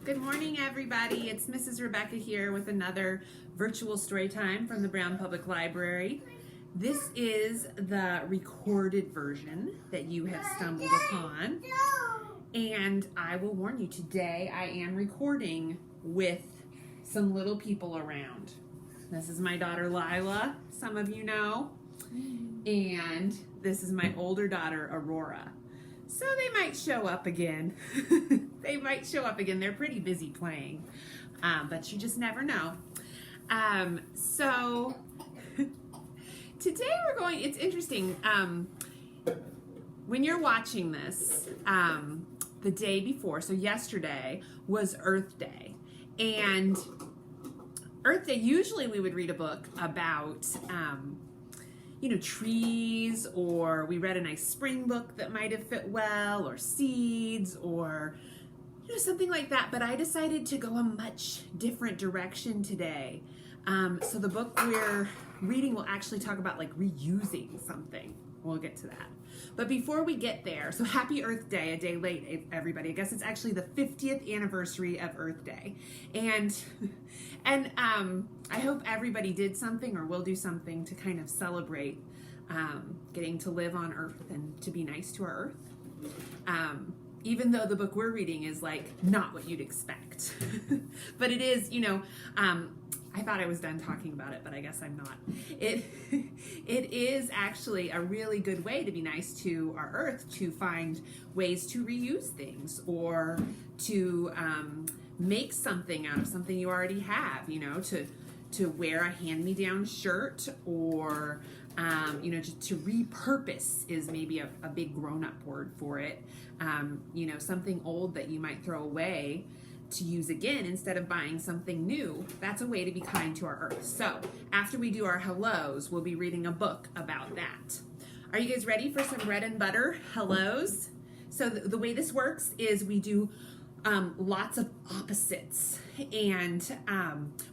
Good morning, everybody. It's Mrs. Rebecca here with another virtual story time from the Brown Public Library. This is the recorded version that you have stumbled upon. And I will warn you, today I am recording with some little people around. This is my daughter Lila, some of you know. And this is my older daughter Aurora. So they might show up again. They're pretty busy playing, but you just never know. So today it's interesting. When you're watching this, the day before, so yesterday was Earth Day. And Earth Day, usually we would read a book about trees, or we read a nice spring book that might have fit well, or seeds, or something like that. But I decided to go a much different direction today. So the book we're reading will actually talk about like reusing something. We'll get to that. But before we get there, so happy Earth Day, a day late, everybody. I guess it's actually the 50th anniversary of Earth Day. And I hope everybody did something or will do something to kind of celebrate getting to live on Earth and to be nice to our Earth. Even though the book we're reading is like not what you'd expect. But it is, I thought I was done talking about it, but I guess I'm not. It is actually a really good way to be nice to our Earth, to find ways to reuse things, or to make something out of something you already have, to wear a hand-me-down shirt, or to repurpose is maybe a big grown-up word for it. Something old that you might throw away to use again instead of buying something new. That's a way to be kind to our Earth. So after we do our hellos, we'll be reading a book about that. Are you guys ready for some bread and butter hellos? So the way this works is we do lots of opposites, and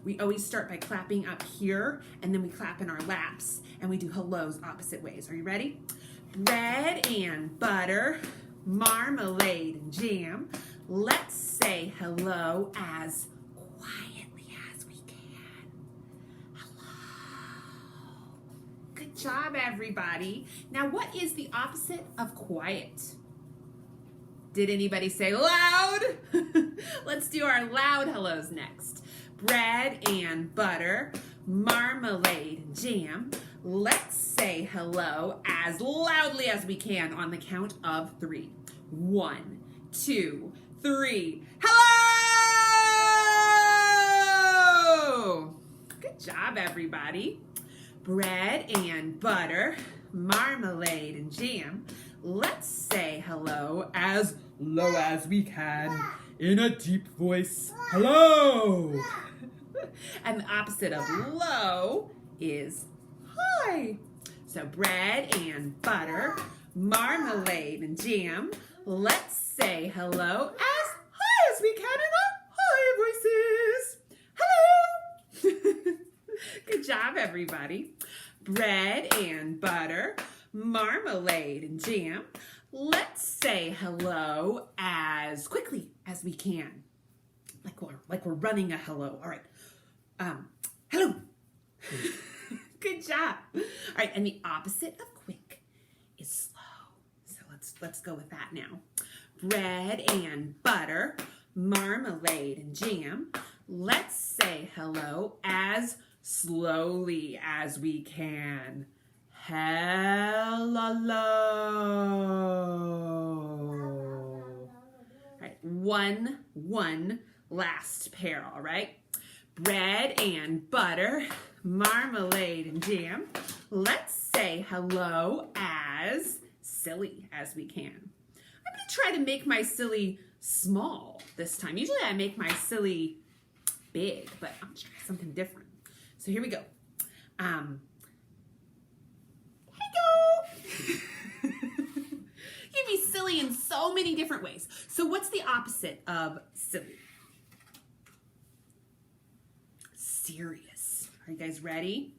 we always start by clapping up here, and then we clap in our laps, and we do hellos opposite ways. Are you ready? Bread and butter, marmalade and jam. Let's say hello as quietly as we can. Hello. Good job, everybody. Now, what is the opposite of quiet? Did anybody say loud? Let's do our loud hellos next. Bread and butter, marmalade and jam. Let's say hello as loudly as we can on the count of 3. 1, 2, 3. Hello! Good job, everybody. Bread and butter, marmalade and jam. Let's say hello as low as we can in a deep voice. Hello! And the opposite of low is hi. So bread and butter, marmalade and jam. Let's say hello as high as we can in our high voices. Hello! Good job, everybody. Bread and butter, marmalade and jam. Let's say hello as quickly as we can. Like we're running a hello. All right. Hello. Good job. All right, and the opposite of quick is slow. So let's go with that now. Bread and butter, marmalade and jam. Let's say hello as slowly as we can. Hello. All right, one last pair, all right? Bread and butter, marmalade and jam. Let's say hello as silly as we can. I'm going to try to make my silly small this time. Usually I make my silly big, but I'm going to try something different. So here we go. You can be silly in so many different ways. So what's the opposite of silly? Serious. Are you guys ready?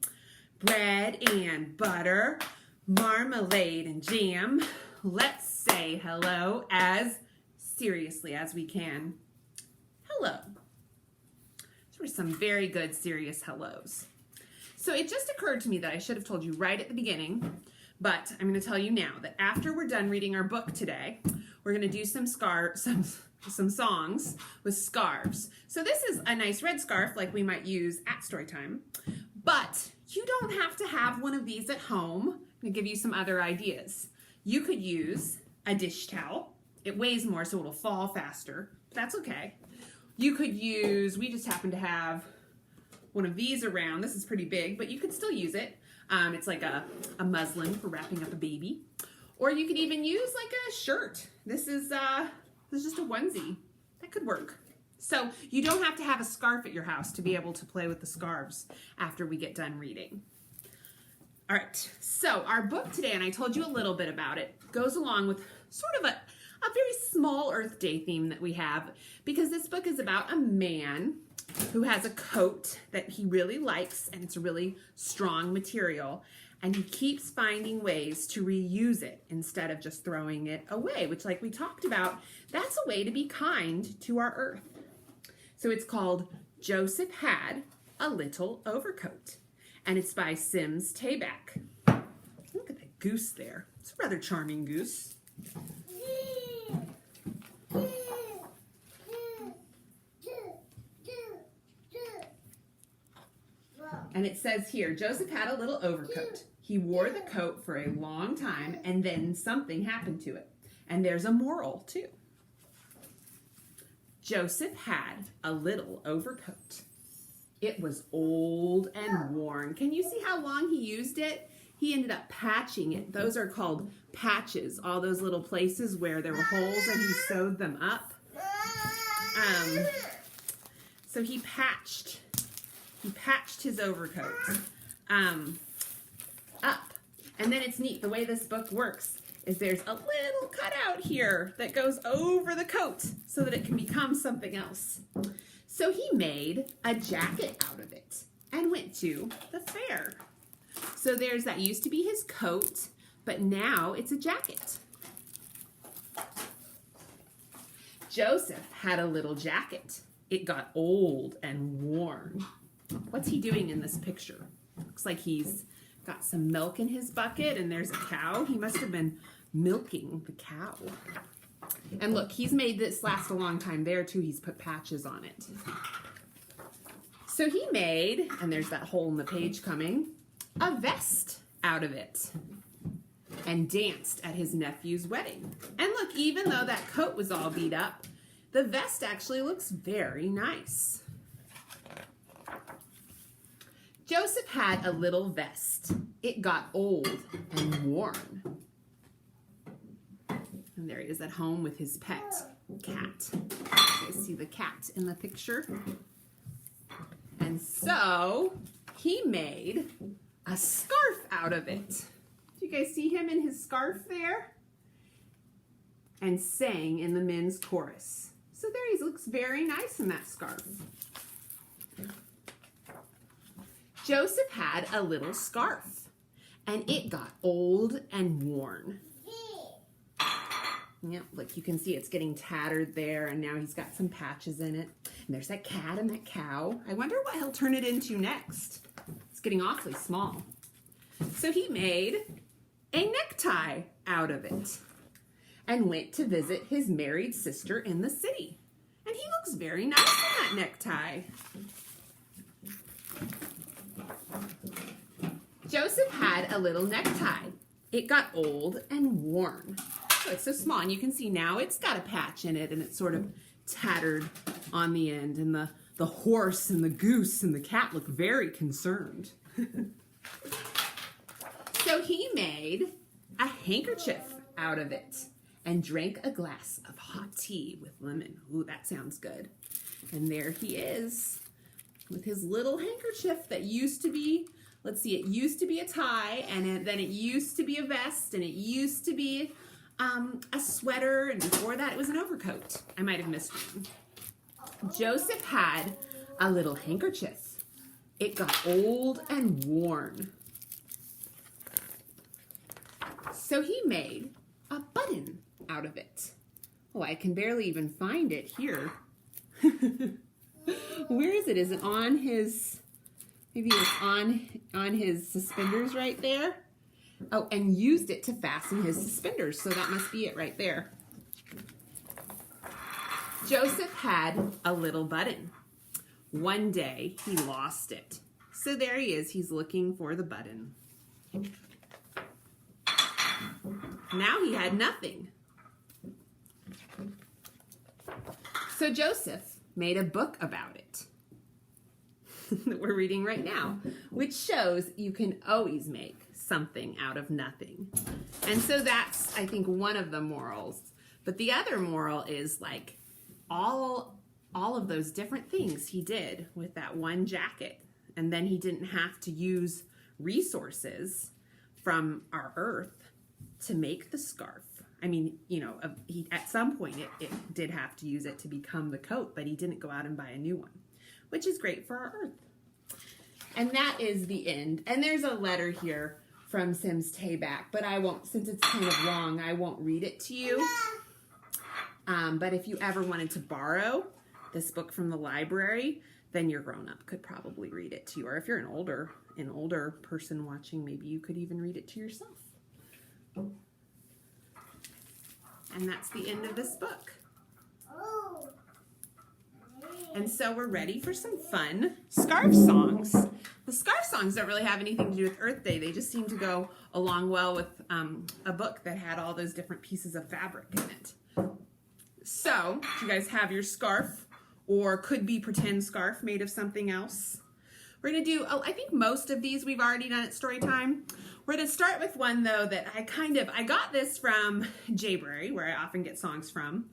Bread and butter, marmalade and jam. Let's say hello as seriously as we can. hello. Those were some very good, serious hellos. So it just occurred to me that I should have told you right at the beginning, but I'm going to tell you now that after we're done reading our book today, we're going to do some songs with scarves. So this is a nice red scarf like we might use at Storytime, but you don't have to have one of these at home. I'm going to give you some other ideas. You could use a dish towel. It weighs more, so it'll fall faster. That's okay. You could use, we just happen to have one of these around. This is pretty big, but you could still use it. It's like a muslin for wrapping up a baby. Or you could even use like a shirt. This is just a onesie. That could work. So you don't have to have a scarf at your house to be able to play with the scarves after we get done reading. All right, so our book today, and I told you a little bit about it, goes along with sort of a very small Earth Day theme that we have, because this book is about a man who has a coat that he really likes, and it's a really strong material, and he keeps finding ways to reuse it instead of just throwing it away, which, like we talked about, that's a way to be kind to our earth. So it's called Joseph Had a Little Overcoat, and it's by Sims Tayback. Look at that goose there. It's a rather charming goose. And it says here, Joseph had a little overcoat. He wore the coat for a long time, and then something happened to it. And there's a moral, too. Joseph had a little overcoat. It was old and worn. Can you see how long he used it? He ended up patching it. Those are called patches, all those little places where there were holes and he sewed them up. So he patched his overcoat up. And then it's neat, the way this book works is there's a little cutout here that goes over the coat so that it can become something else. So he made a jacket out of it and went to the fair. So that used to be his coat, but now it's a jacket. Joseph had a little jacket. It got old and worn. What's he doing in this picture? Looks like he's got some milk in his bucket, and there's a cow. He must have been milking the cow. And look, he's made this last a long time there too. He's put patches on it. So he made, and there's that hole in the page coming, a vest out of it and danced at his nephew's wedding. And look, even though that coat was all beat up, the vest actually looks very nice. Joseph had a little vest. It got old and worn. And there he is at home with his pet cat. You guys see the cat in the picture? And so he made a scarf out of it. Do you guys see him in his scarf there? And sang in the men's chorus. So there he looks very nice in that scarf. Joseph had a little scarf, and it got old and worn. Yep, look, you can see it's getting tattered there, and now he's got some patches in it. And there's that cat and that cow. I wonder what he'll turn it into next. It's getting awfully small. So he made a necktie out of it and went to visit his married sister in the city. And he looks very nice in that necktie. Joseph had a little necktie. It got old and worn. So it's so small, and you can see now it's got a patch in it, and it's sort of tattered on the end, and the horse and the goose and the cat look very concerned. So he made a handkerchief out of it and drank a glass of hot tea with lemon. Ooh, that sounds good. And there he is with his little handkerchief that used to be, let's see, it used to be a tie, and then it used to be a vest, and it used to be a sweater, and before that it was an overcoat. I might have missed one. Joseph had a little handkerchief. It got old and worn. So he made a button out of it. Oh, I can barely even find it here. Where is it? Is it on his, maybe it's on his suspenders right there? Oh, and used it to fasten his suspenders, so that must be it right there. Joseph had a little button. One day he lost it. So there he is, he's looking for the button. Now he had nothing. So Joseph made a book about it that we're reading right now, which shows you can always make something out of nothing. And so that's, I think, one of the morals. But the other moral is like all of those different things he did with that one jacket. And then he didn't have to use resources from our earth to make the scarf. I mean, you know, at some point it did have to use it to become the coat, but he didn't go out and buy a new one, which is great for our earth. And that is the end. And there's a letter here from Sims Tayback, but I won't, since it's kind of long, I won't read it to you. But if you ever wanted to borrow this book from the library, then your grown-up could probably read it to you. Or if you're an older person watching, maybe you could even read it to yourself. And that's the end of this book. And so we're ready for some fun scarf songs. The scarf songs don't really have anything to do with Earth Day. They just seem to go along well with a book that had all those different pieces of fabric in it. So, do you guys have your scarf, or could be pretend scarf made of something else? We're going to do, I think most of these we've already done at Storytime. We're going to start with one, though, that I got this from Jayberry, where I often get songs from,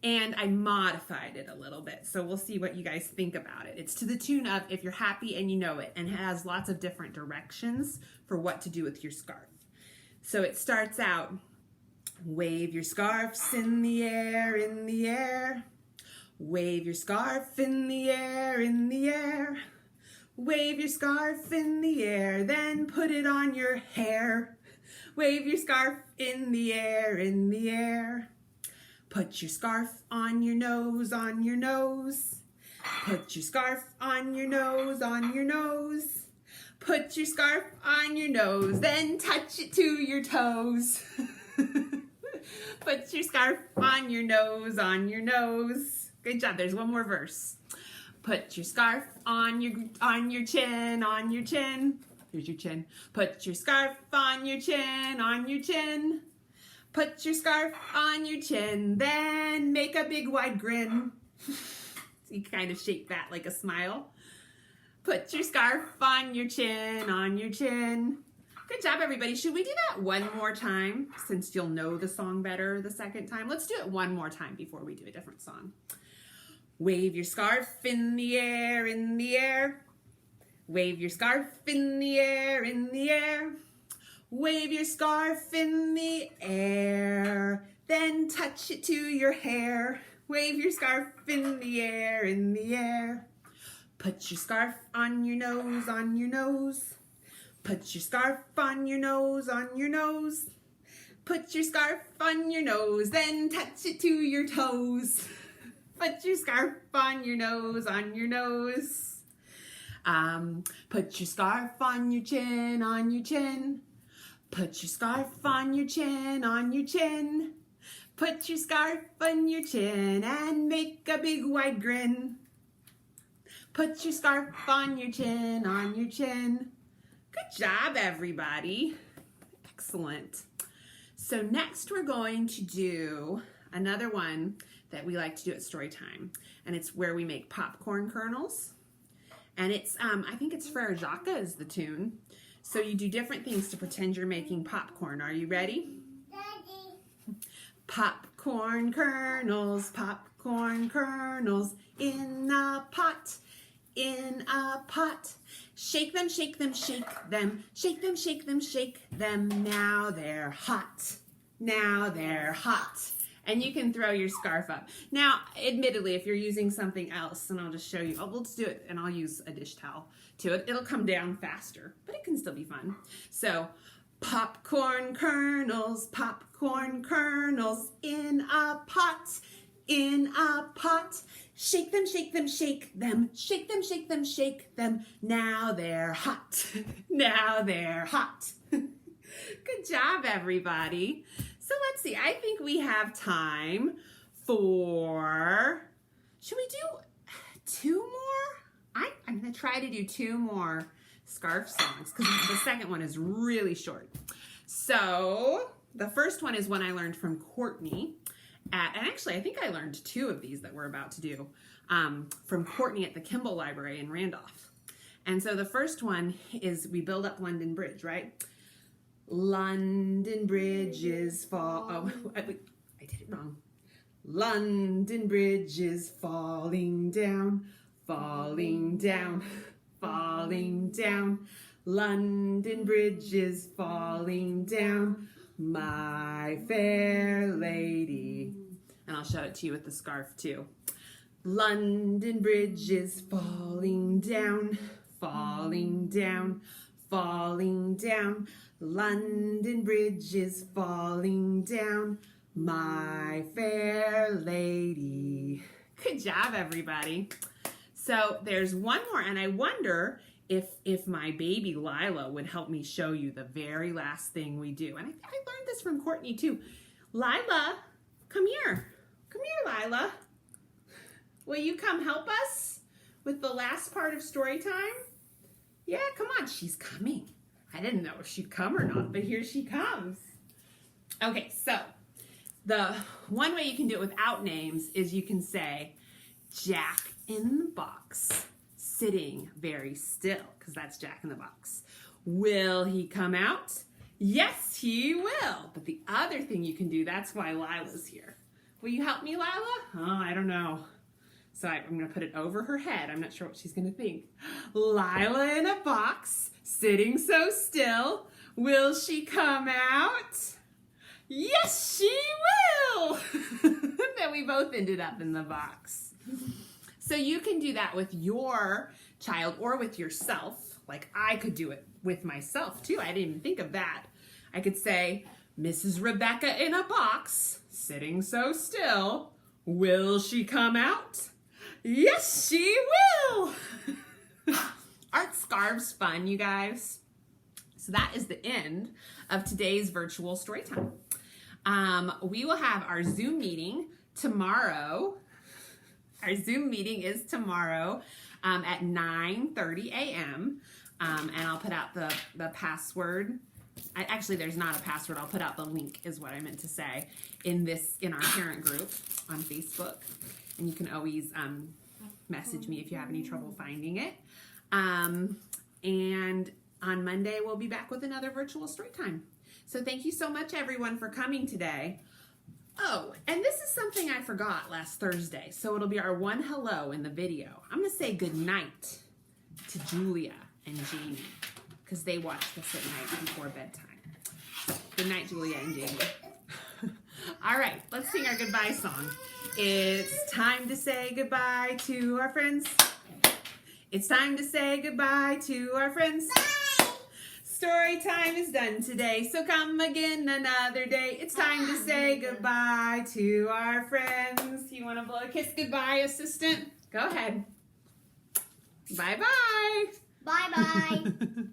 and I modified it a little bit. So we'll see what you guys think about it. It's to the tune of If You're Happy and You Know It, and has lots of different directions for what to do with your scarf. So it starts out, wave your scarves in the air, in the air. Wave your scarf in the air, in the air. Wave your scarf in the air, then put it on your hair. Wave your scarf in the air, in the air. Put your scarf on your nose, on your nose. Put your scarf on your nose, on your nose. Put your scarf on your nose, then touch it to your toes. Put your scarf on your nose, on your nose. Good job. There's one more verse. Put your scarf on your chin, on your chin. Here's your chin. Put your scarf on your chin, on your chin. Put your scarf on your chin, then make a big wide grin. So you kind of shape that like a smile. Put your scarf on your chin, on your chin. Good job, everybody. Should we do that one more time, since you'll know the song better the second time? Let's do it one more time before we do a different song. Wave your scarf in the air, in the air. Wave your scarf in the air, in the air. Wave your scarf in the air, then touch it to your hair. Wave your scarf in the air, in the air. Put your scarf on your nose, on your nose. Put your scarf on your nose, on your nose. Put your scarf on your nose, then touch it to your toes. Put your scarf on your nose, on your nose. Put your scarf on your chin, on your chin. Put your scarf on your chin, on your chin. Put your scarf on your chin and make a big wide grin. Put your scarf on your chin, on your chin. Good job, everybody. Excellent. So next we're going to do another one that we like to do at Storytime, and it's where we make popcorn kernels. And it's, I think it's Frere Jacques is the tune. So you do different things to pretend you're making popcorn. Are you ready? Ready. Popcorn kernels in a pot, in a pot. Shake them, shake them, shake them, shake them, shake them, shake them. Now they're hot, now they're hot. And you can throw your scarf up. Now, admittedly, if you're using something else, and I'll just show you, we'll just do it, and I'll use a dish towel to it. It'll come down faster, but it can still be fun. So, popcorn kernels in a pot, in a pot. Shake them, shake them, shake them. Shake them, shake them, shake them. Now they're hot. Now they're hot. Good job, everybody. So let's see. I think we have time for, should we do 2 more? I'm going to try to do 2 more scarf songs because the second one is really short. So the first one is one I learned from Courtney. And actually, I think I learned 2 of these that we're about to do from Courtney at the Kimball Library in Randolph. And so the first one is we build up London Bridge, right? London Bridge is oh, I did it wrong. London Bridge is falling down, falling down, falling down. London Bridge is falling down, my fair lady. And I'll show it to you with the scarf too. London Bridge is falling down, falling down, falling down. London Bridge is falling down, my fair lady. Good job, everybody. So there's one more, and I wonder if my baby Lila would help me show you the very last thing we do. And I learned this from Courtney too. Lila, come here. Come here, Lila. Will you come help us with the last part of story time? Yeah, come on. She's coming. I didn't know if she'd come or not, but here she comes. Okay, so the one way you can do it without names is you can say Jack in the Box, sitting very still, because that's Jack in the Box. Will he come out? Yes, he will. But the other thing you can do, that's why Lila's here. Will you help me, Lila? Oh, I don't know. So I'm going to put it over her head. I'm not sure what she's going to think. Lila in a box, sitting so still. Will she come out? Yes, she will. Then we both ended up in the box. So you can do that with your child or with yourself. Like I could do it with myself too. I didn't even think of that. I could say, Mrs. Rebecca in a box, sitting so still. Will she come out? Yes, she will. Aren't scarves fun, you guys? So that is the end of today's virtual story time. We will have our Zoom meeting tomorrow. Our Zoom meeting is tomorrow at 9:30 a.m. And I'll put out the password. Actually, there's not a password. I'll put out the link is what I meant to say in our parent group on Facebook. And you can always message me if you have any trouble finding it. And on Monday, we'll be back with another virtual story time. So thank you so much, everyone, for coming today. Oh, and this is something I forgot last Thursday. So it'll be our one hello in the video. I'm going to say good night to Julia and Jamie because they watch this at night before bedtime. So good night, Julia and Jamie. All right, let's sing our goodbye song. It's time to say goodbye to our friends. It's time to say goodbye to our friends. Bye. Story time is done today, so come again another day. It's time to say goodbye to our friends. You want to blow a kiss goodbye, assistant? Go ahead. Bye-bye. Bye-bye.